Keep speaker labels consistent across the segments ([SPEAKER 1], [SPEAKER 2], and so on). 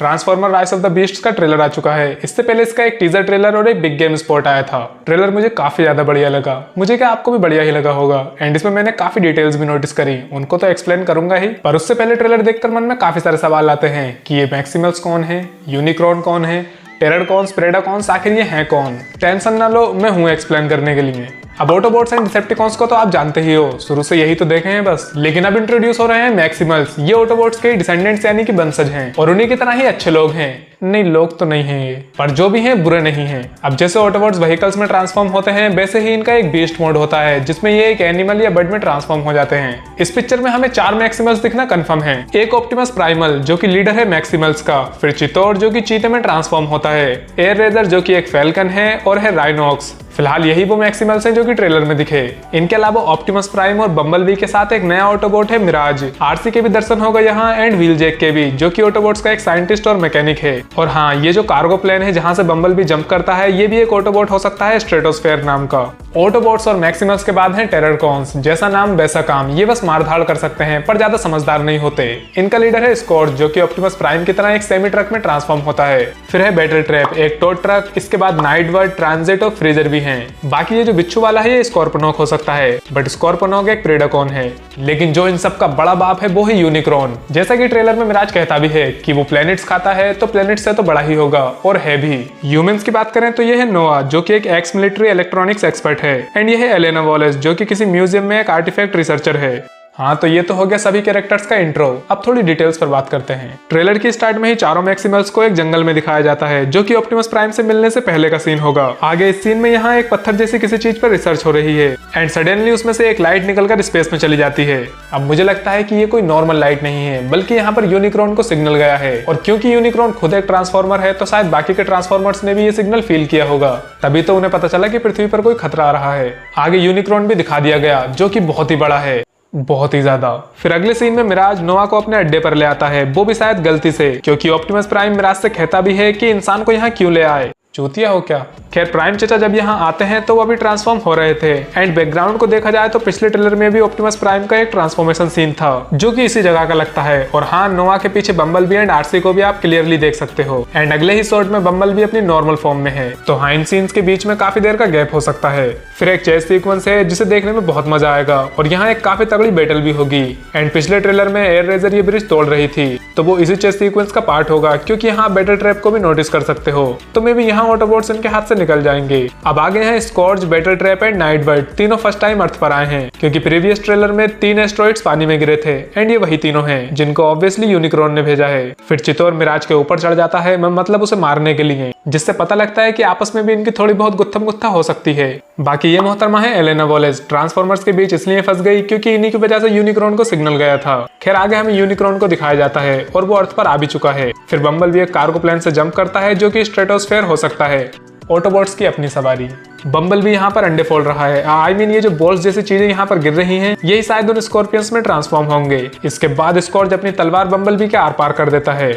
[SPEAKER 1] Transformer rise of the beasts का trailer आ चुका है। इससे पहले इसका एक टीजर ट्रेलर और एक बिग गेम स्पॉट आया था। ट्रेलर मुझे काफी ज्यादा बढ़िया लगा, मुझे क्या आपको भी बढ़िया ही लगा होगा। एंड इसमें मैंने काफी डिटेल्स भी नोटिस करी, उनको तो एक्सप्लेन करूंगा ही, पर उससे पहले ट्रेलर देखकर मन में काफी सारे सवाल आते हैं कि ये मैक्सिमल्स कौन है, यूनिक्रॉन कौन है, टेररकॉन्स, प्रेडाकॉन्स, आखिर ये हैं कौन। टेंशन ना लो, मैं हूँ एक्सप्लेन करने के लिए। अब ऑटोबॉट्स एंड डिसेप्टिकॉन्स को तो आप जानते ही हो, शुरू से यही तो देखे हैं बस, लेकिन अब इंट्रोड्यूस हो रहे हैं मैक्सिमल्स। ये ऑटोबॉट्स के डिसेंडेंट्स यानी कि वंशज हैं और उन्हीं की तरह ही अच्छे लोग हैं। नहीं, लोग तो नहीं हैं ये, पर जो भी हैं बुरे नहीं हैं। अब जैसे ऑटोबॉट्स व्हीकल्स में ट्रांसफॉर्म होते हैं, वैसे ही इनका एक बीस्ट मोड होता है जिसमें ये एक एनिमल या बर्ड में ट्रांसफॉर्म हो जाते हैं। इस पिक्चर में हमें 4 मैक्सिमल्स दिखना कंफर्म है। एक ऑप्टिमस प्राइमल जो कि लीडर है मैक्सिमल्स का, फिर चितौर जो कि चीते में ट्रांसफॉर्म होता है, एयर रेजर जो कि एक फैल्कन है, और है राइनॉक्स। फिलहाल यही वो मैक्सिमल्स हैं जो कि ट्रेलर में दिखे। इनके अलावा ऑप्टिमस प्राइम और बम्बलबी के साथ एक नया ऑटोबॉट है मिराज। आरसी के भी दर्शन होगा यहाँ, एंड व्हीलजैक के भी, जो कि ऑटोबॉट्स का एक साइंटिस्ट और मैकेनिक है। और हाँ, ये जो कार्गो प्लेन है जहां से बम्बलबी जंप करता है, ये भी एक ऑटोबॉट हो सकता है, स्ट्रेटोस्फेयर नाम का। ऑटोबॉट्स और मैक्सिमल्स के बाद हैं टेररकॉन्स। जैसा नाम वैसा काम, ये बस मारधाड़ कर सकते हैं पर ज्यादा समझदार नहीं होते। इनका लीडर है स्कॉर्च जो कि ऑप्टिमस प्राइम की तरह एक सेमी ट्रक में ट्रांसफॉर्म होता है। फिर है बैटल ट्रैप, एक टो ट्रक, इसके बाद नाइट बर्ड, ट्रांजिट और फ्रीजर भी हैं। बाकी ये जो बिच्छू वाला है ये स्कॉर्पोनॉक हो सकता है, बट स्कॉर्पोनॉक एक प्रेडाकॉन है। लेकिन जो इन सब का बड़ा बाप है वो है यूनिक्रॉन। जैसा कि ट्रेलर में मिराज कहता भी है कि वो प्लैनेट्स खाता है, तो प्लैनेट से तो बड़ा ही होगा, और है भी। ह्यूमंस की बात करें तो ये है नोआ जो कि एक एक्स मिलिट्री इलेक्ट्रॉनिक्स एक्सपर्ट है, एंड ये है एलेना वॉलेस जो कि किसी म्यूजियम में एक आर्टिफैक्ट रिसर्चर है। हाँ, तो ये तो हो गया सभी कैरेक्टर्स का इंट्रो। अब थोड़ी डिटेल्स पर बात करते हैं। ट्रेलर की स्टार्ट में ही चारों मैक्सिमल्स को एक जंगल में दिखाया जाता है जो कि ऑप्टिमस प्राइम से मिलने से पहले का सीन होगा। आगे इस सीन में यहाँ एक पत्थर जैसी किसी चीज पर रिसर्च हो रही है, एंड सडनली उसमें से एक लाइट निकलकर स्पेस में चली जाती है। अब मुझे लगता है कि ये कोई नॉर्मल लाइट नहीं है, बल्कि यहाँ पर यूनिक्रॉन को सिग्नल गया है, और क्योंकि यूनिक्रॉन खुद एक ट्रांसफॉर्मर है तो शायद बाकी के ट्रांसफॉर्मर्स ने भी ये सिग्नल फील किया होगा, तभी तो उन्हें पता चला कि पृथ्वी पर कोई खतरा आ रहा है। आगे यूनिक्रॉन भी दिखा दिया गया जो कि बहुत ही बड़ा है, बहुत ही ज्यादा। फिर अगले सीन में मिराज नोआ को अपने अड्डे पर ले आता है, वो भी शायद गलती से, क्योंकि ऑप्टिमस प्राइम मिराज से कहता भी है कि इंसान को यहाँ क्यों ले आए, चूतिया हो क्या। खैर, प्राइम चचा जब यहाँ आते हैं तो वो अभी ट्रांसफॉर्म हो रहे थे, एंड बैकग्राउंड को देखा जाए तो पिछले ट्रेलर में भी ऑप्टिमस प्राइम का एक ट्रांसफॉर्मेशन सीन था जो कि इसी जगह का लगता है। और हाँ, नोआ के पीछे बम्बलबी एंड आरसी को भी आप क्लियरली देख सकते हो, एंड अगले ही शॉट में बम्बलबी अपनी नॉर्मल फॉर्म में है, तो हाँ, इन सीन्स के बीच में काफी देर का गैप हो सकता है। फिर एक चेस सीक्वेंस है जिसे देखने में बहुत मजा आएगा, और यहाँ एक काफी तगड़ी बैटल भी होगी। एंड पिछले ट्रेलर में एयर रेजर ये ब्रिज तोड़ रही थी, तो वो इसी चेस सीक्वेंस का पार्ट होगा, क्योंकि यहाँ बैटल ट्रैप को भी नोटिस कर सकते हो, तो मे भी यहाँ ऑटोबॉट्स इनके हाथ से निकल जाएंगे। अब आगे हैं scorch, battle trap and night bird. तीनों फर्स्ट टाइम अर्थ पर आए हैं, क्योंकि प्रीवियस ट्रेलर में 3 एस्ट्रॉइड्स पानी में गिरे थे, एंड ये वही तीनों हैं जिनको ऑब्वियसली यूनिक्रॉन ने भेजा है। फिर चितौर मिराज के ऊपर चढ़ जाता है, मतलब उसे मारने के लिए, जिससे पता लगता है कि आपस में भी इनकी थोड़ी बहुत गुत्थम गुत्था हो सकती है। बाकी ये मोहतरमा है एलेना वॉलेस, ट्रांसफॉर्मर्स के बीच इसलिए फंस गई क्योंकि इन्हीं की वजह से यूनिक्रॉन को सिग्नल गया था। खैर, आगे हमें यूनिक्रॉन को दिखाया जाता है और वो अर्थ पर आ भी चुका है। फिर बम्बलबी एक कार्गो प्लेन से जंप करता है जो कि स्ट्रेटोस्फेयर हो सकता है। ऑटोबॉट्स की अपनी सवारी। बम्बलबी यहाँ पर अंडे फोड़ रहा है, आई मीन ये जो बॉल्स जैसी चीजें यहाँ पर गिर रही हैं, यही शायद उन स्कॉर्पियंस में ट्रांसफॉर्म होंगे। इसके बाद स्कॉर्च अपनी तलवार बम्बलबी के आर पार कर देता है,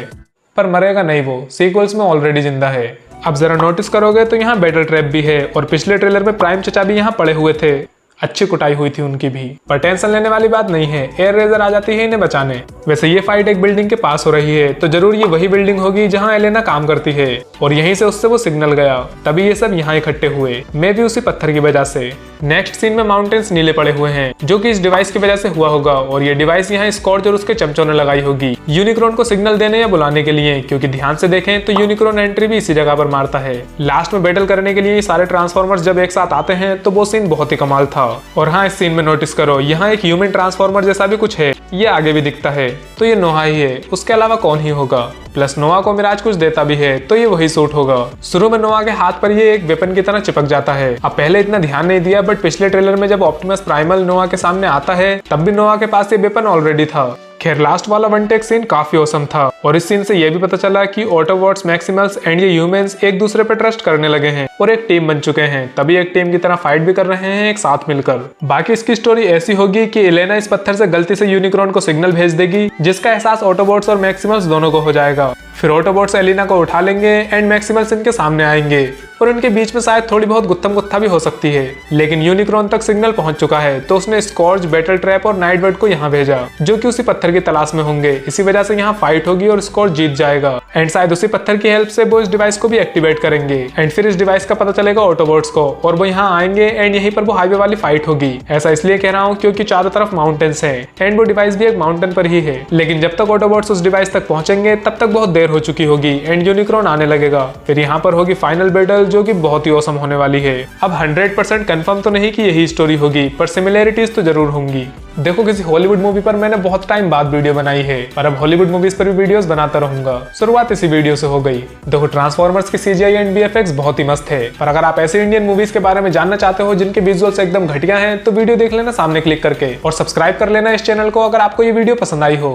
[SPEAKER 1] पर मरेगा नहीं, वो सीक्वल्स में ऑलरेडी जिंदा है। अब जरा नोटिस करोगे तो यहाँ बैटल ट्रैप भी है, और पिछले ट्रेलर में प्राइम चचा भी यहाँ पड़े हुए थे, अच्छी कुटाई हुई थी उनकी भी, पर टेंशन लेने वाली बात नहीं है, एयर रेजर आ जाती है इन्हें बचाने। वैसे ये फाइट एक बिल्डिंग के पास हो रही है, तो जरूर ये वही बिल्डिंग होगी जहां एलेना काम करती है, और यहीं से उससे वो सिग्नल गया, तभी ये सब यहाँ इकट्ठे हुए, मे भी उसी पत्थर की वजह से। नेक्स्ट सीन में माउंटेन्स नीले पड़े हुए हैं, जो कि इस डिवाइस की वजह से हुआ होगा, और ये डिवाइस यहाँ स्कॉर्च और उसके चमचों ने लगाई होगी यूनिक्रॉन को सिग्नल देने या बुलाने के लिए, क्योंकि ध्यान से देखें तो यूनिक्रॉन एंट्री भी इसी जगह पर मारता है। लास्ट में बैटल करने के लिए ये सारे ट्रांसफॉर्मर्स जब एक साथ आते हैं तो वो सीन बहुत ही कमाल था। और हाँ, इस सीन में नोटिस करो, यहाँ एक ह्यूमन ट्रांसफॉर्मर जैसा भी कुछ है, ये आगे भी दिखता है, तो ये नोआ ही है, उसके अलावा कौन ही होगा। प्लस नोआ को मिराज कुछ देता भी है, तो ये वही सूट होगा। शुरू में नोआ के हाथ पर ये एक वेपन की तरह चिपक जाता है। अब पहले इतना ध्यान नहीं दिया, बट पिछले ट्रेलर में जब ऑप्टिमस प्राइमल नोआ के सामने आता है, तब भी नोआ के पास ये वेपन ऑलरेडी था। खैर, लास्ट वाला वन टेक सीन काफी औसम था, और इस सीन से यह भी पता चला कि ऑटोबॉट्स, मैक्सिमल्स एंड ये ह्यूमंस एक दूसरे पर ट्रस्ट करने लगे हैं और एक टीम बन चुके हैं, तभी एक टीम की तरह फाइट भी कर रहे हैं एक साथ मिलकर। बाकी इसकी स्टोरी ऐसी होगी कि एलेना इस पत्थर से गलती से यूनिक्रॉन को सिग्नल भेज देगी, जिसका एहसास ऑटोबॉट्स और मैक्सिमल्स दोनों को हो जाएगा। फिर ऑटोबॉट्स एलिना को उठा लेंगे एंड मैक्सिमल्स इनके सामने आएंगे और उनके बीच में शायद थोड़ी बहुत गुत्थम गुत्था भी हो सकती है, लेकिन यूनिक्रॉन तक सिग्नल पहुंच चुका है तो उसने स्कॉर्च, बैटल ट्रैप और नाइट बर्ड को यहाँ भेजा, जो कि उसी पत्थर की तलाश में होंगे। इसी वजह से यहाँ फाइट होगी और स्कॉर्च जीत जाएगा एंड शायद उसी पत्थर की हेल्प से वो इस डिवाइस को भी एक्टिवेट करेंगे एंड फिर इस डिवाइस का पता चलेगा ऑटोबॉट्स को और वो यहाँ आएंगे एंड यहीं पर वो हाईवे वाली फाइट होगी। ऐसा इसलिए कह रहा हूँ क्योंकि चारों तरफ माउंटेन्स हैं एंड वो डिवाइस भी एक माउंटेन पर ही है, लेकिन जब तक ऑटोबॉट्स उस डिवाइस तक पहुंचेंगे तब तक बहुत देर हो चुकी होगी एंड यूनिक्रॉन आने लगेगा। फिर यहाँ पर होगी फाइनल बैटल जो कि बहुत ही औसम होने वाली है। अब 100% कंफर्म तो नहीं कि यही स्टोरी होगी, पर सिमिलैरिटीज तो जरूर होंगी। देखो, किसी हॉलीवुड मूवी पर मैंने बहुत टाइम बाद वीडियो बनाई है और अब हॉलीवुड मूवीज पर भी वीडियोस बनाता रहूंगा। शुरुआत इसी वीडियो से हो गई। देखो, ट्रांसफॉर्मर्स की CGI एंड VFX बहुत ही मस्त है, पर अगर आप ऐसे इंडियन मूवीज के बारे में जानना चाहते हो जिनके विजुअल्स एकदम घटिया हैं तो वीडियो देख लेना सामने क्लिक करके और सब्सक्राइब कर लेना इस चैनल को अगर आपको ये वीडियो पसंद आई हो।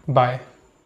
[SPEAKER 1] बाय।